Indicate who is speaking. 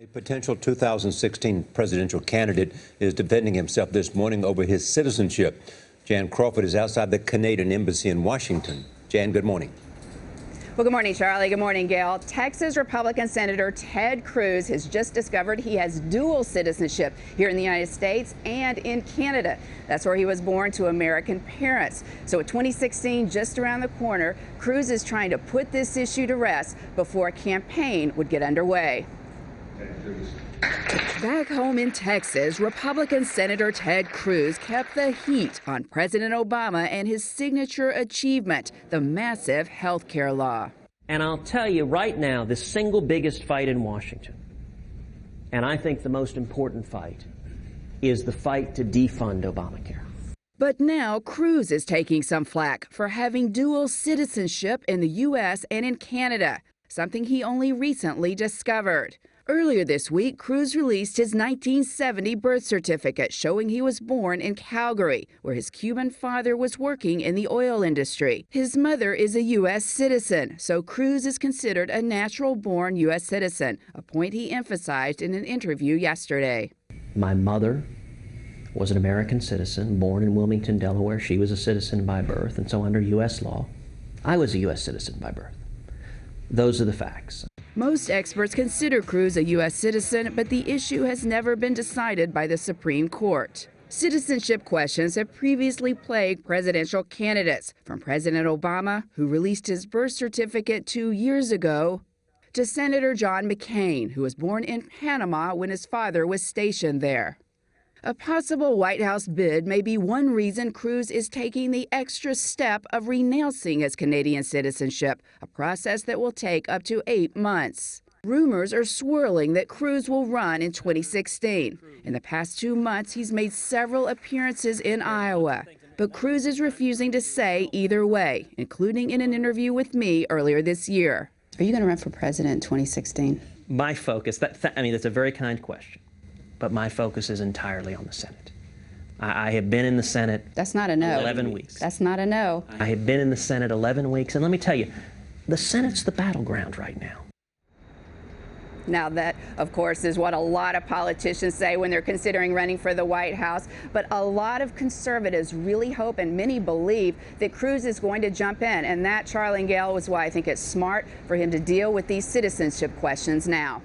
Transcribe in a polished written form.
Speaker 1: A potential 2016 presidential candidate is defending himself this morning over his citizenship. Jan Crawford is outside the Canadian Embassy in Washington. Jan, good morning.
Speaker 2: Well, good morning, Charlie. Good morning, Gail. Texas Republican Senator Ted Cruz has just discovered he has dual citizenship here in the United States and in Canada. That's where he was born to American parents. So with 2016 just around the corner, Cruz is trying to put this issue to rest before a campaign would get underway. Back home in Texas, Republican Senator Ted Cruz kept the heat on President Obama and his signature achievement, the massive health care law.
Speaker 3: And I'll tell you right now, the single biggest fight in Washington, and I think the most important fight, is the fight to defund Obamacare.
Speaker 2: But now Cruz is taking some flack for having dual citizenship in the U.S. and in Canada, something he only recently discovered. Earlier this week, Cruz released his 1970 birth certificate showing he was born in Calgary, where his Cuban father was working in the oil industry. His mother is a U.S. citizen, so Cruz is considered a natural-born U.S. citizen, a point he emphasized in an interview yesterday.
Speaker 3: My mother was an American citizen, born in Wilmington, Delaware. She was a citizen by birth, and so under U.S. law, I was a U.S. citizen by birth. Those are the facts.
Speaker 2: Most experts consider Cruz a U.S. citizen, but the issue has never been decided by the Supreme Court. Citizenship questions have previously plagued presidential candidates, from President Obama, who released his birth certificate 2 years ago, to Senator John McCain, who was born in Panama when his father was stationed there. A possible White House bid may be one reason Cruz is taking the extra step of renouncing his Canadian citizenship, a process that will take up to 8 months. Rumors are swirling that Cruz will run in 2016. In the past 2 months, he's made several appearances in Iowa. But Cruz is refusing to say either way, including in an interview with me earlier this year.
Speaker 4: Are you going to run for president in 2016?
Speaker 3: My focus, that's a very kind question. But my focus is entirely on the Senate. I have been in the Senate.
Speaker 4: That's not a no.
Speaker 3: 11 weeks.
Speaker 4: That's not a no.
Speaker 3: I have been in the Senate 11 weeks, and let me tell you, the Senate's the battleground right now.
Speaker 2: Now that, of course, is what a lot of politicians say when they're considering running for the White House. But a lot of conservatives really hope, and many believe, that Cruz is going to jump in. And that, Charlie and Gail, was why I think it's smart for him to deal with these citizenship questions now.